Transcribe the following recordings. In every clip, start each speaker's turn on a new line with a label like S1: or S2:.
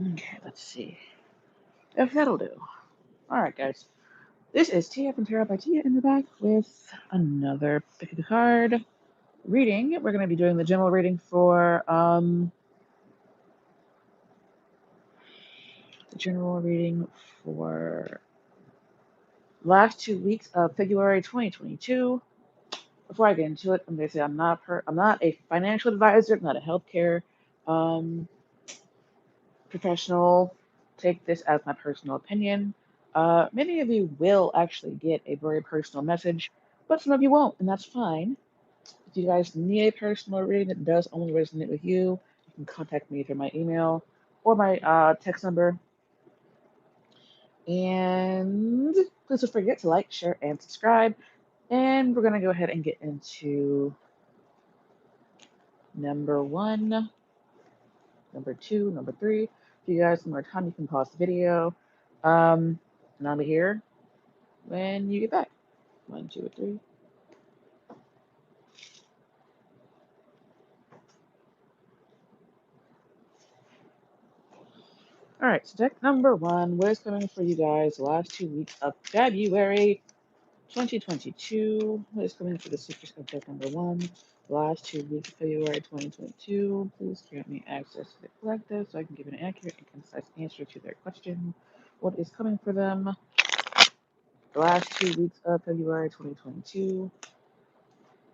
S1: Okay, let's see if that'll do. All right, guys. This is Tieya from Tarot by Tieya, and we're back with another pick a card reading. We're going to be doing the general reading for last 2 weeks of February 2022. Before I get into it, I'm going to say I'm not a financial advisor, I'm not a healthcare professional. Take this as my personal opinion. Many of you will actually get a very personal message, but some of you won't, and that's fine. If you guys need a personal reading that does only resonate with you, you can contact me through my email or my text number. And please don't forget to like, share, and subscribe. And we're going to go ahead and get into number 1, number 2, number 3. If you guys need more time, you can pause the video. And I'll be here when you get back. 1, 2, 3. All right, so deck number 1, what is coming for you guys the last 2 weeks of February 2022? What is coming for the secrets of deck number 1, the last 2 weeks of February 2022? Please grant me access to the collective so I can give an accurate and concise answer to their question. What is coming for them the last 2 weeks of February 2022?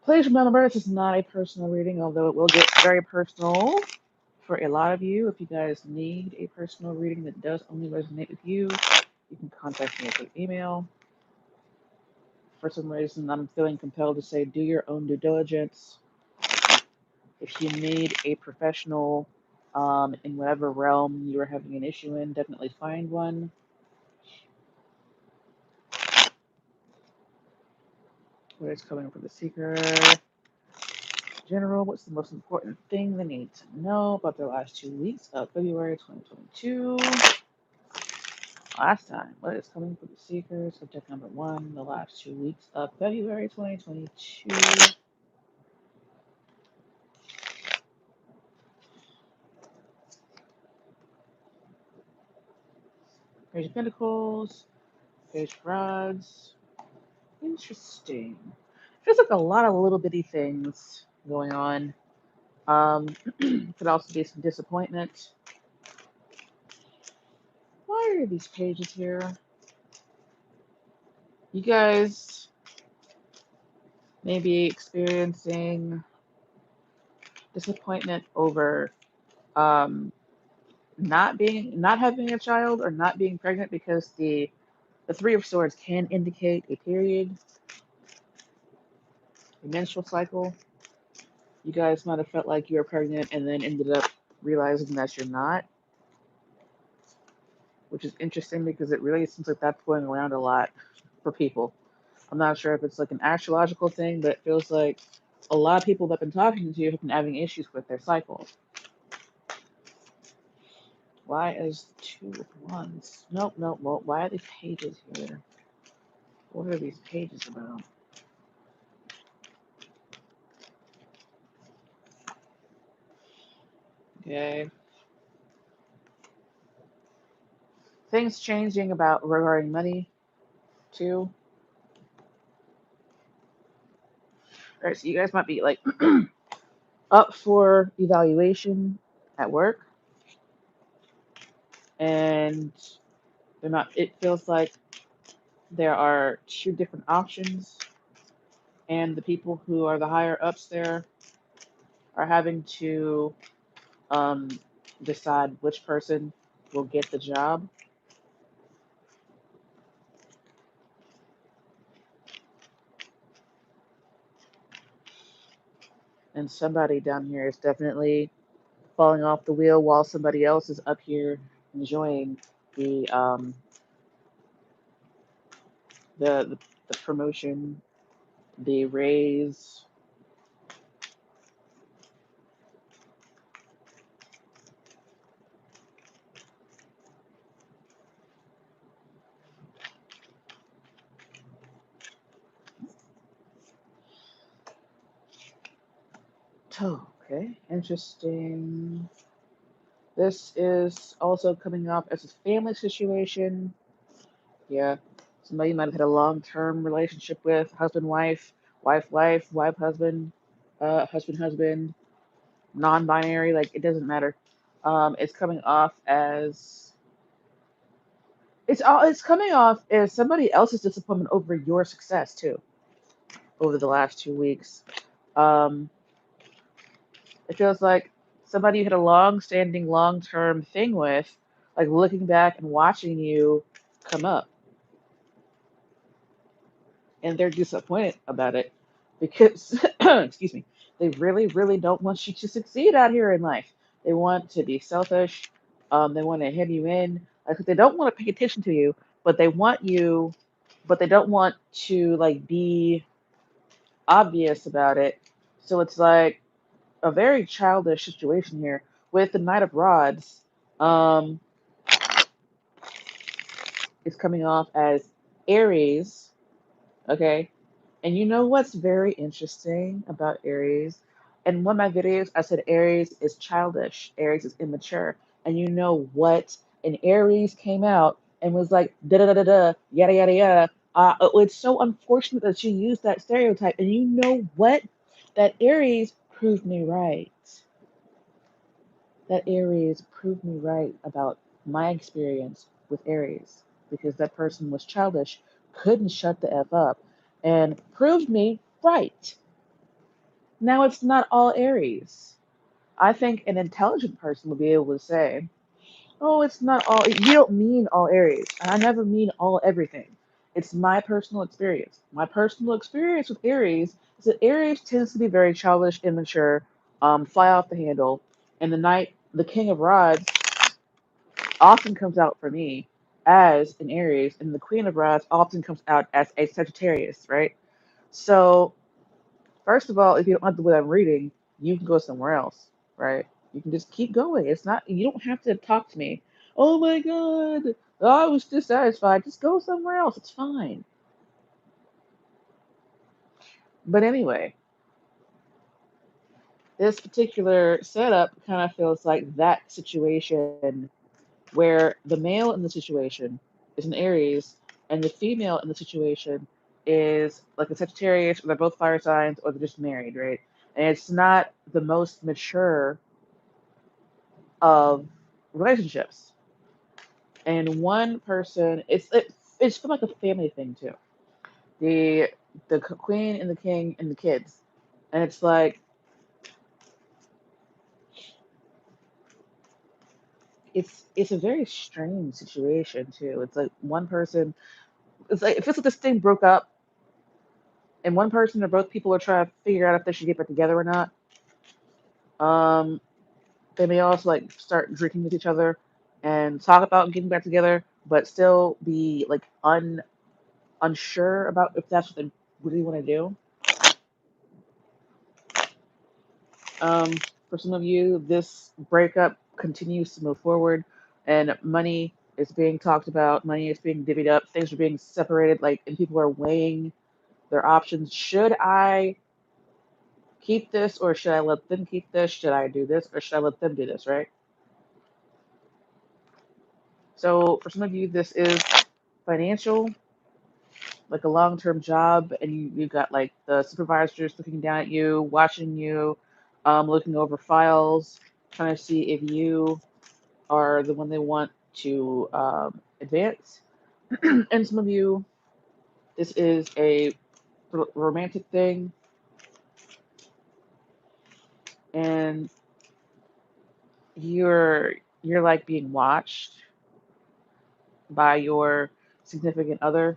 S1: Please remember, this is not a personal reading, although it will get very personal for a lot of you. If you guys need a personal reading that does only resonate with you, you can contact me through email. For some reason, I'm feeling compelled to say do your own due diligence. If you need a professional in whatever realm you are having an issue in, definitely find one. What is coming from the seeker? General, what's the most important thing they need to know about the last 2 weeks of February 2022? Last time, what is coming from the seeker? Subject number 1, the last 2 weeks of February 2022. Page of Pentacles, Page of Rods. Interesting. Feels like a lot of little bitty things going on. Could also be some disappointment. Why are these pages here? You guys may be experiencing disappointment over not having a child or not being pregnant, because the Three of Swords can indicate a period, a menstrual cycle. You guys might have felt like you were pregnant and then ended up realizing that you're not, which is interesting because it really seems like that's going around a lot for people. I'm not sure if it's like an astrological thing, but it feels like a lot of people that I've been talking to have been having issues with their cycles. Why is 2 of Wands? Nope. Well, why are these pages here? What are these pages about? Okay. Things changing about regarding money, too. Alright, so you guys might be like up for evaluation at work, and they're not. It feels like there are 2 different options, and the people who are the higher ups there are having to um, decide which person will get the job. And somebody down here is definitely falling off the wheel while somebody else is up here enjoying the the, the promotion, the raise. Oh, okay, interesting. This is also coming up as a family situation. Yeah, somebody you might have had a long-term relationship with, husband, wife, wife, wife, wife, husband, husband, husband, non-binary, like it doesn't matter. It's coming off as it's coming off as somebody else's disappointment over your success too over the last 2 weeks. Um, it feels like somebody you had a long-standing, long-term thing with, like looking back and watching you come up, and they're disappointed about it because, excuse me, they really, really don't want you to succeed out here in life. They want to be selfish. They want to hem you in. Like they don't want to pay attention to you, but they want you, but they don't want to like be obvious about it. So it's like a very childish situation here with the Knight of Rods. Um, it's coming off as Aries, okay? And you know what's very interesting about Aries? In one of my videos, I said Aries is childish, Aries is immature. And you know what? And Aries came out and was like, da da da da da, yada yada yada. It's so unfortunate that she used that stereotype. And you know what? That Aries proved me right. That Aries proved me right about my experience with Aries because that person was childish, couldn't shut the F up, and proved me right. Now it's not all Aries. I think an intelligent person would be able to say, oh, it's not all, you don't mean all Aries. I never mean all everything. It's my personal experience. My personal experience with Aries is that Aries tends to be very childish, immature, fly off the handle, and the King of Rods often comes out for me as an Aries, and the Queen of Rods often comes out as a Sagittarius, right? So, first of all, if you don't like the way I'm reading, you can go somewhere else, right? You can just keep going. It's not, you don't have to talk to me. Oh my God, I was dissatisfied. Just go somewhere else. It's fine. But anyway, this particular setup kind of feels like that situation where the male in the situation is an Aries and the female in the situation is like a Sagittarius, or they're both fire signs, or they're just married, right? And it's not the most mature of relationships. And one person, it's from like a family thing too. The queen and the king and the kids, and it's like it's a very strange situation too. It's like one person, it's like it feels like this thing broke up and one person or both people are trying to figure out if they should get back together or not. Um, they may also like start drinking with each other and talk about getting back together, but still be like unsure about if that's what they really want to do. Um, for some of you, this breakup continues to move forward, and money is being talked about. Money is being divvied up. Things are being separated, like, and people are weighing their options. Should I keep this or should I let them keep this? Should I do this or should I let them do this, right? So for some of you, this is financial, like a long-term job, and you got like the supervisors looking down at you, watching you, looking over files, trying to see if you are the one they want to advance. And some of you, this is a romantic thing, and you're like being watched by your significant other,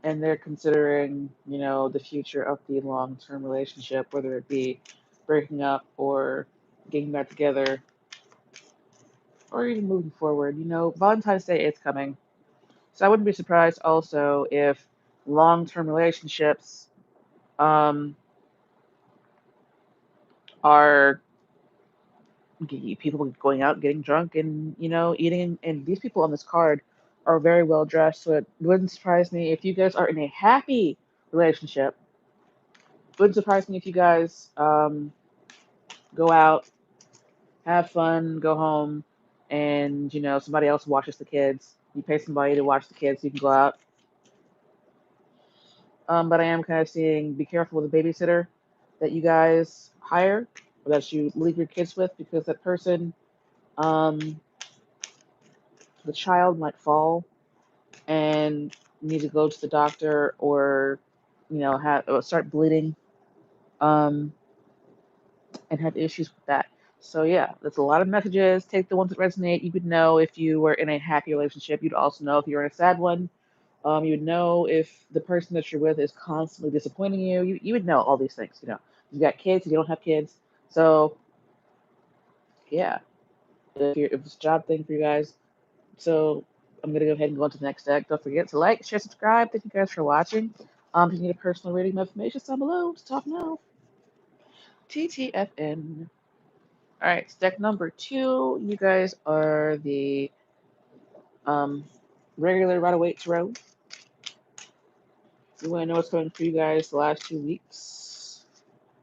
S1: and they're considering, the future of the long-term relationship, whether it be breaking up or getting back together or even moving forward. Valentine's Day is coming. So I wouldn't be surprised also if long-term relationships um, are people going out, getting drunk, and eating. And these people on this card are very well dressed, so it wouldn't surprise me if you guys are in a happy relationship. Wouldn't surprise me if you guys go out have fun, go home, and somebody else watches the kids. You pay somebody to watch the kids, so you can go out. But I am kind of seeing be careful with the babysitter that you guys hire or that you leave your kids with, because that person, um, the child might fall and need to go to the doctor, or or start bleeding, um, and have issues with that. So yeah, that's a lot of messages. Take the ones that resonate. You would know if you were in a happy relationship. You'd also know if you're in a sad one. You would know if the person that you're with is constantly disappointing you. You would know all these things. You got kids, you don't have kids. So yeah, if it's a job thing for you guys. So I'm gonna go ahead and go on to the next deck. Don't forget to like, share, subscribe. Thank you guys for watching. If you need a personal reading, my information is down below. Just talk now. TTFN. All right, deck number 2. You guys are the um, regular Waite tarot. You want to know what's coming for you guys the last 2 weeks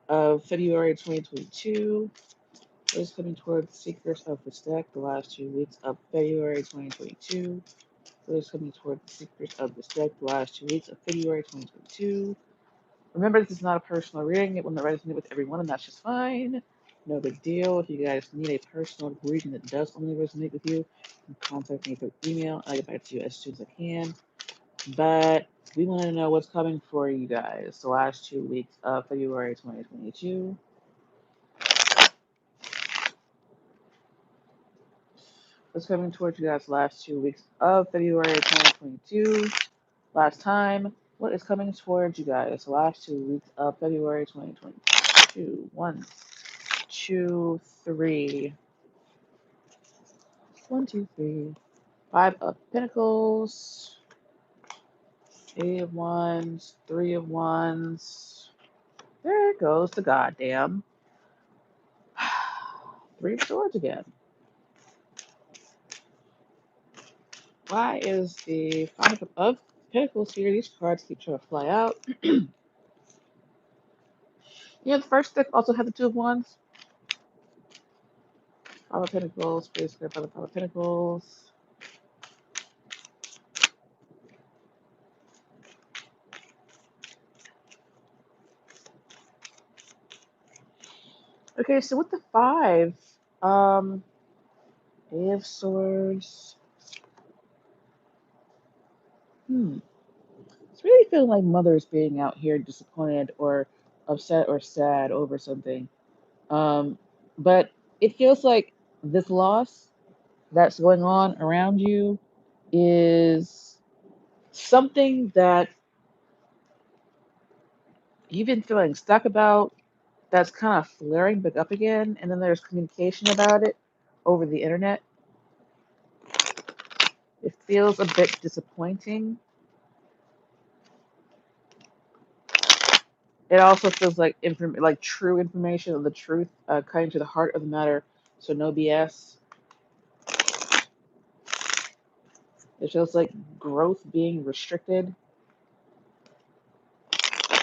S1: of February 2022. What is coming towards the seekers of this deck the last 2 weeks of February 2022. What is coming towards the seekers of this deck the last 2 weeks of February 2022. Remember, this is not a personal reading. It will not resonate with everyone, and that's just fine. No big deal. If you guys need a personal reading that does only resonate with you, you can contact me through email. I'll get back to you as soon as I can. But we want to know what's coming for you guys the last 2 weeks of February 2022. What's coming towards you guys the last 2 weeks of February 2022. Last time, what is coming towards you guys the last 2 weeks of February 2022? 1, 2, 3. 1, 2, 3. 5 of Pentacles. 8 of Wands. 3 of Wands. There goes the goddamn 3 of Swords again. Why is the 5 of Pentacles here? These cards keep trying to fly out. The first deck also had the 2 of Wands. 5 of Pentacles, please grab the 5 of Pentacles. Okay, so with the 5, Eight of Swords. It's really feeling like mothers being out here disappointed or upset or sad over something. But it feels like this loss that's going on around you is something that you've been feeling stuck about, that's kind of flaring back up again, and then there's communication about it over the internet. It feels a bit disappointing. It also feels like true information of the truth, cutting to the heart of the matter, so no BS. It feels like growth being restricted.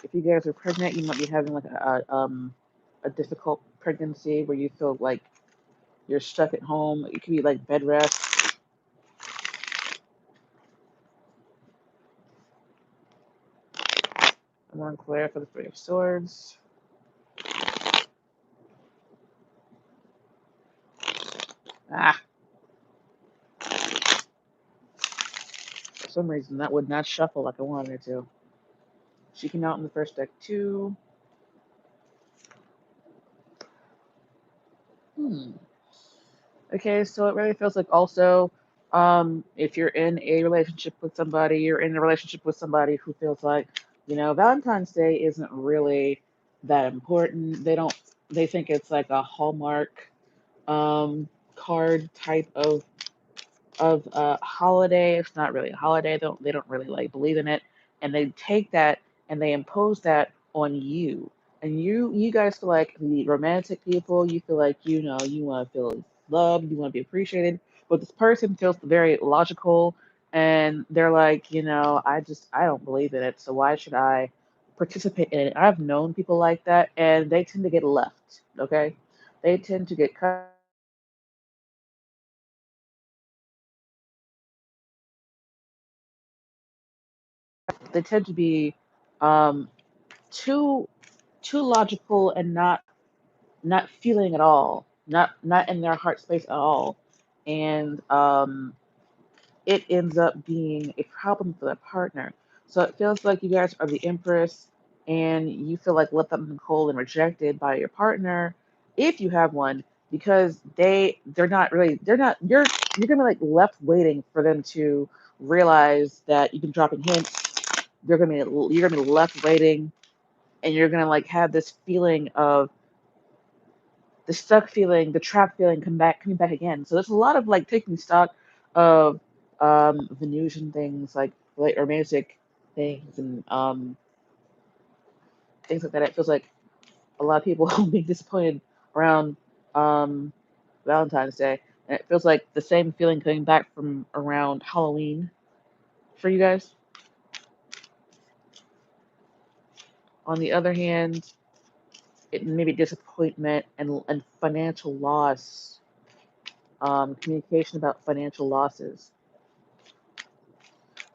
S1: If you guys are pregnant, you might be having like a difficult pregnancy where you feel like you're stuck at home. It could be like bed rest. I'm on Claire for the Three of Swords. Ah, for some reason that would not shuffle like I wanted it to. She came out in the first deck too. Okay, so it really feels like also, if you're in a relationship with somebody, you're in a relationship with somebody who feels like, Valentine's Day isn't really that important. They think it's like a Hallmark card type of holiday. It's not really a holiday. They don't really like believe in it, and they take that and they impose that on you. And you guys feel like the romantic people. You feel like you want to feel loved. You want to be appreciated. But this person feels very logical, and they're like, I don't believe in it. So why should I participate in it? I've known people like that, and they tend to get left. Okay, they tend to get cut they tend to be um, too too logical and not feeling at all, not in their heart space at all, and it ends up being a problem for the partner. So it feels like you guys are the empress, and you feel like left out in the cold and rejected by your partner, if you have one, because they're not really they're not you're gonna be like left waiting for them to realize that you've been dropping hints. You're gonna be left waiting, and you're gonna like have this feeling of the stuck feeling, the trap feeling coming back again. So there's a lot of like taking stock of Venusian things like romantic things and things like that. It feels like a lot of people will be disappointed around um Valentine's Day. And it feels like the same feeling coming back from around Halloween for you guys. On the other hand, it may be disappointment and financial loss, communication about financial losses.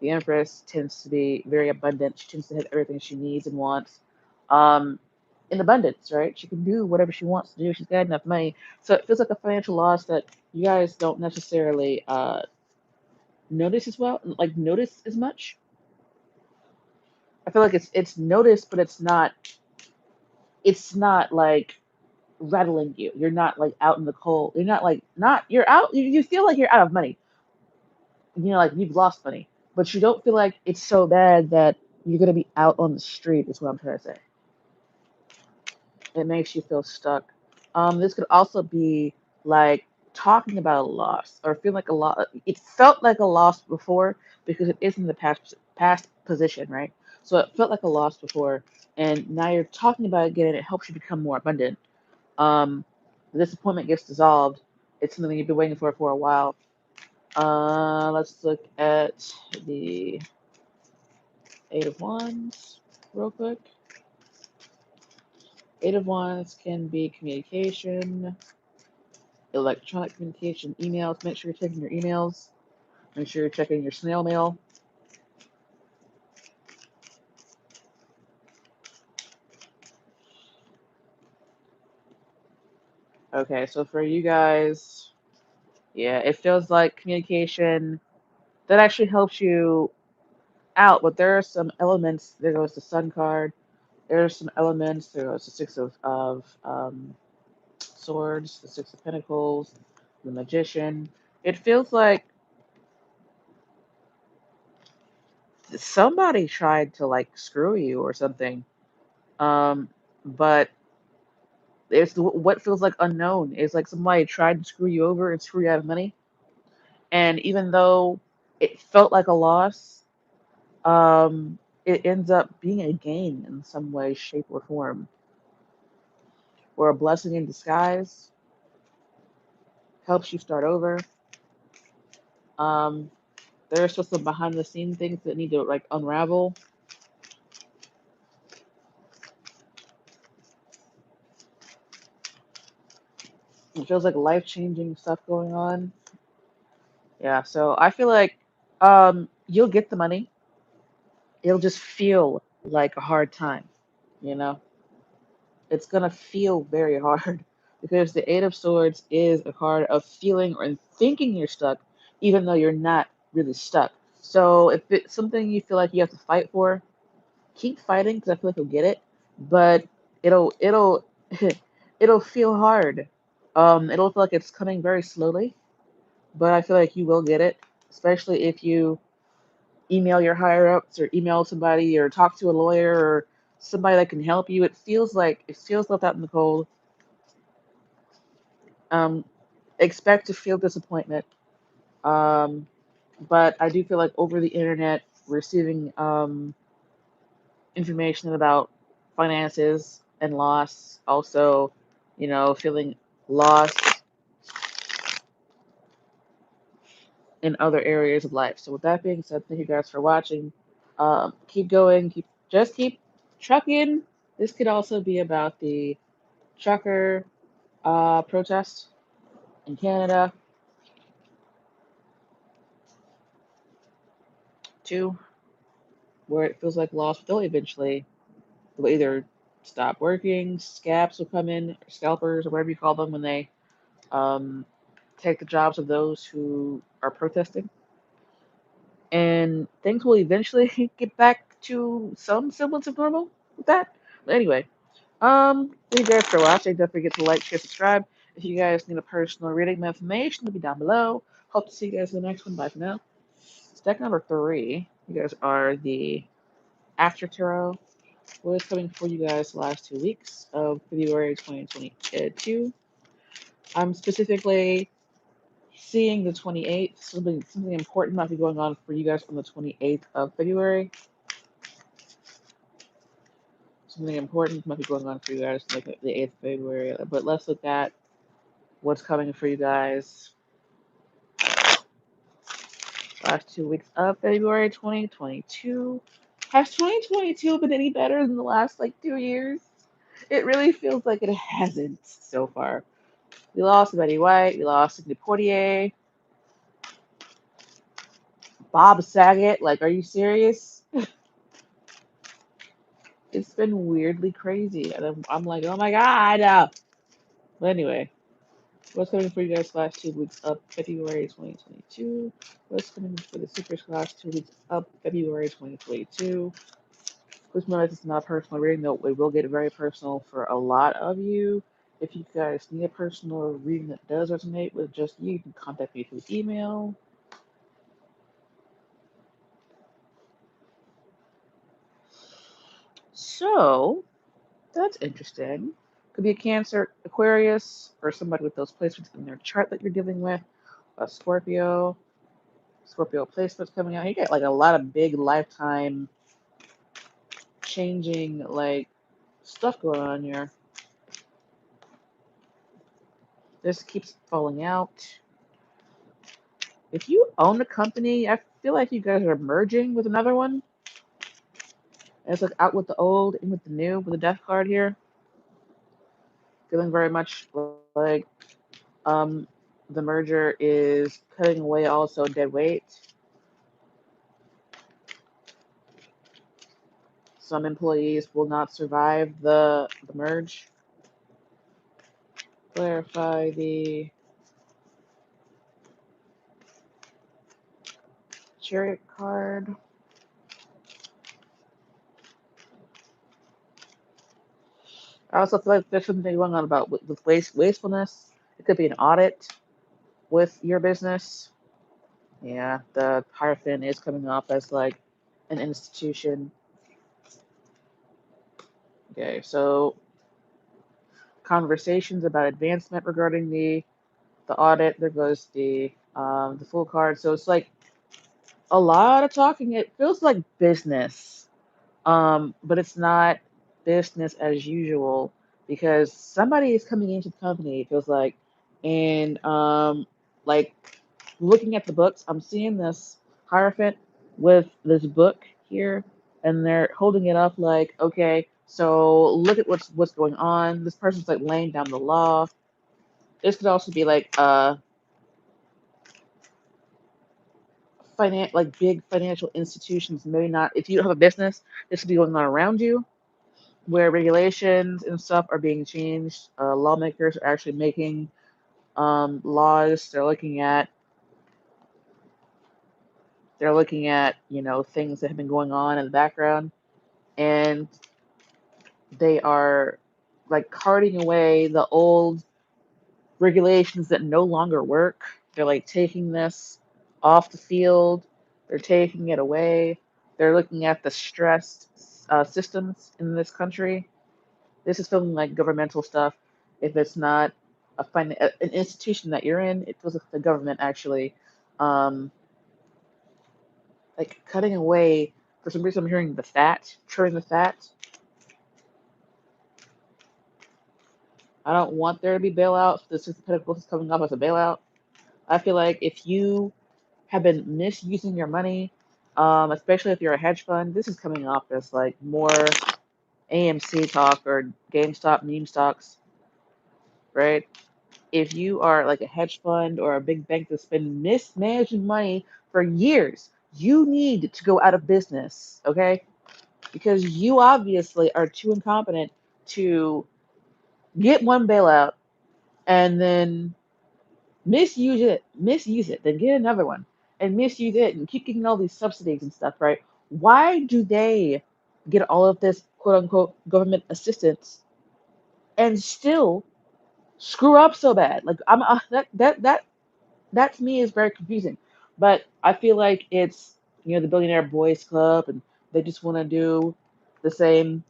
S1: The Empress tends to be very abundant. She tends to have everything she needs and wants um, in abundance, right? She can do whatever she wants to do. She's got enough money. So it feels like a financial loss that you guys don't necessarily notice as well, like notice as much. I feel like it's noticed, but it's not like rattling you. You're not like out in the cold. You're not like not you're out. You feel like you're out of money. Like you've lost money, but you don't feel like it's so bad that you're gonna be out on the street. Is what I'm trying to say. It makes you feel stuck. This could also be like talking about a loss or feeling like a loss. It felt like a loss before because it is in the past position, right? So it felt like a loss before, and now you're talking about it again, and it helps you become more abundant. Um, the disappointment gets dissolved. It's something you've been waiting for a while. Let's look at the Eight of Wands real quick. Eight of Wands can be communication, electronic communication, emails. Make sure you're checking your emails. Make sure you're checking your snail mail. Okay, so for you guys, yeah, it feels like communication that actually helps you out, but there are some elements. There goes the Sun card. There are some elements. There goes the Six of Swords, the Six of Pentacles, the Magician. It feels like somebody tried to like screw you or something. But it's what feels like unknown. It's like somebody tried to screw you over and screw you out of money. And even though it felt like a loss, it ends up being a gain in some way, shape, or form, or a blessing in disguise. Helps you start over. Um, there are still some behind the scene things that need to like unravel. It feels like life changing stuff going on. Yeah, so I feel like you'll get the money. It'll just feel like a hard time, you know? It's gonna feel very hard because the Eight of Swords is a card of feeling or thinking you're stuck, even though you're not really stuck. So if it's something you feel like you have to fight for, keep fighting because I feel like you'll get it, but it'll it'll feel hard. It'll feel like it's coming very slowly, but I feel like you will get it, especially if you email your higher ups or email somebody or talk to a lawyer or somebody that can help you. It feels left out in the cold. Um, expect to feel disappointment. Um, but I do feel like over the internet, receiving information about finances and loss, also, feeling lost in other areas of life. So with that being said, thank you guys for watching. Keep going, keep trucking. This could also be about the trucker protest in Canada too. where it feels like loss will eventually will either stop working, scabs will come in, or scalpers, or whatever you call them when they um, take the jobs of those who are protesting. And things will eventually get back to some semblance of normal with that. But anyway, thank you guys for watching. Don't forget to like, share, subscribe. If you guys need a personal reading, my information will be down below. Hope to see you guys in the next one. Bye for now. Stack number 3. You guys are the After Tarot. What is coming for you guys the last 2 weeks of February 2022? I'm specifically seeing the 28th. Something important might be going on for you guys on the 28th of February. Something important might be going on for you guys like the 8th of February. But let's look at what's coming for you guys last 2 weeks of February 2022. Has 2022 been any better than the last like 2 years? It really feels like it hasn't so far. We lost Betty White, we lost Sidney Poitier, Bob Saget. Like, are you serious? It's been weirdly crazy, and I'm like, oh my god. But anyway, what's coming for you guys last 2 weeks of February 2022? What's coming for the Secrets last 2 weeks of February 2022? Please notice it's not a personal reading, though it will get very personal for a lot of you. If you guys need a personal reading that does resonate with just you can contact me through email. So, that's interesting. Could be a Cancer, Aquarius, or somebody with those placements in their chart that you're dealing with. A Scorpio. Scorpio placements coming out. You get like a lot of big lifetime changing like stuff going on here. This keeps falling out. If you own a company, I feel like you guys are merging with another one. And it's like out with the old, in with the new, with the death card here. Feeling very much like the merger is cutting away also dead weight. Some employees will not survive the merge. Clarify the Chariot card. I also feel like there's something going on about with wastefulness. It could be an audit with your business. Yeah, the Hierophant is coming off as like an institution. Okay, so conversations about advancement regarding the audit. There goes the Fool card. So it's like a lot of talking. It feels like business, but it's not business as usual because somebody is coming into the company. It feels and like looking at the books, I'm seeing this Hierophant with this book here, and they're holding it up like, okay, so look at what's going on. This person's like laying down the law. This could also be like like big financial institutions. Maybe not if you don't have a business. This could be going on around you, where regulations and stuff are being changed. Lawmakers are actually making laws. They're looking at things that have been going on in the background, and they are like carting away the old regulations that no longer work. They're like taking this off the field. They're taking it away. They're looking at the stressed systems in this country. This is feeling like governmental stuff. If it's not an institution that you're in, it feels like the government actually, um, like cutting away. For some reason, I'm hearing the fat, trimming the fat. I don't want there to be bailouts. This is coming up as a bailout. I feel like if you have been misusing your money, especially if you're a hedge fund, this is coming off as like more AMC talk or GameStop meme stocks, right? If you are like a hedge fund or a big bank that's been mismanaging money for years, you need to go out of business, okay? Because you obviously are too incompetent to get one bailout and then misuse it, then get another one and misuse it and keep getting all these subsidies and stuff, right? Why do they get all of this quote unquote government assistance and still screw up so bad? Like that to me is very confusing. But I feel like it's the billionaire boys club and they just want to do the same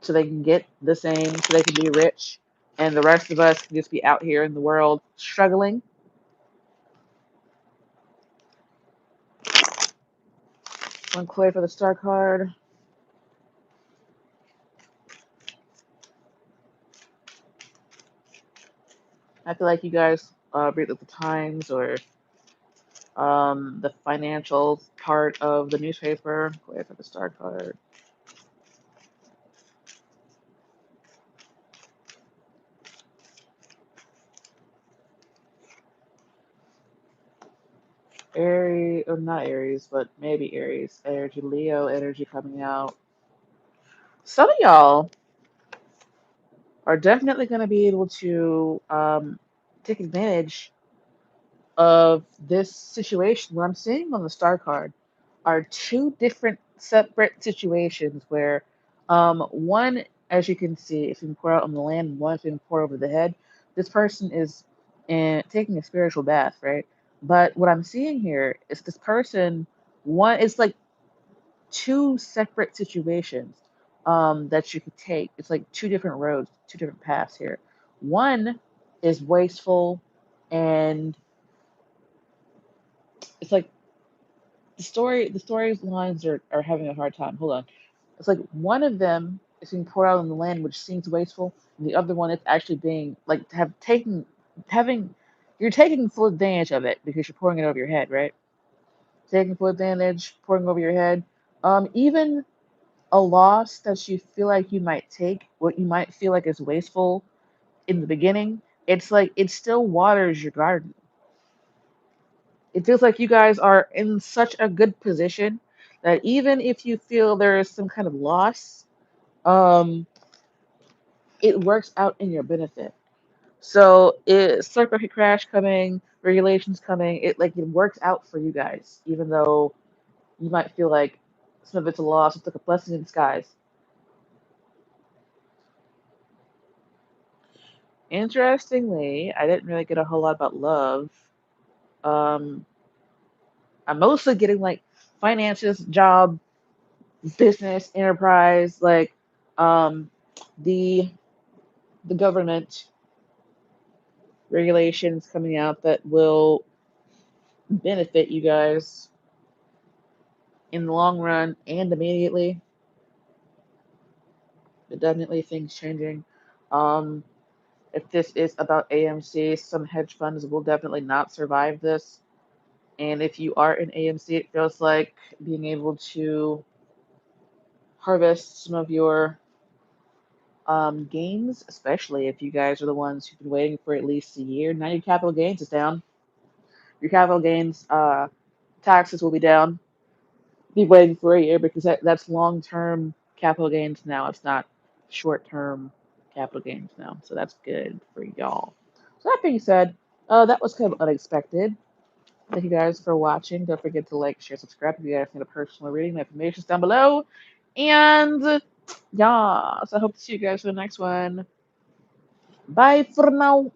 S1: so they can get the same so they can be rich and the rest of us can just be out here in the world struggling. One play for the star card. I feel like you guys read the Times or the financial part of the newspaper. Play for the star card. Aries, or not Aries, but maybe Aries energy, Leo energy coming out. Some of y'all are definitely going to be able to take advantage of this situation. What I'm seeing on the star card are two different separate situations where one, as you can see, is being poured out on the land, one is being poured over the head. This person is taking a spiritual bath, right? But what I'm seeing here is this person, one, it's like two separate situations that you could take. It's like two different roads, two different paths here. One is wasteful, and it's like the story lines are having a hard time. Hold on. It's like one of them is being poured out on the land, which seems wasteful, and the other one is actually being like have taken having you're taking full advantage of it because you're pouring it over your head, right? Taking full advantage, pouring over your head. Even a loss that you feel like you might take, what you might feel like is wasteful in the beginning, it's like it still waters your garden. It feels like you guys are in such a good position that even if you feel there is some kind of loss, um, it works out in your benefit. So it stock market crash coming, regulations coming, it works out for you guys, even though you might feel like some of it's a loss, it's like a blessing in disguise. Interestingly, I didn't really get a whole lot about love. Um, I'm mostly getting like finances, job, business, enterprise, like um, the the government regulations coming out that will benefit you guys in the long run and immediately. But definitely things changing. Um, if this is about AMC, some hedge funds will definitely not survive this. And if you are in AMC, it feels like being able to harvest some of your gains, especially if you guys are the ones who've been waiting for at least a year. Now your capital gains is down. Your capital gains taxes will be down. Be waiting for a year because that's long term capital gains now. It's not short term capital gains now. So that's good for y'all. So that being said, that was kind of unexpected. Thank you guys for watching. Don't forget to like, share, subscribe if you guys need a personal reading. My information's down below. And yeah, so I hope to see you guys for the next one. Bye for now.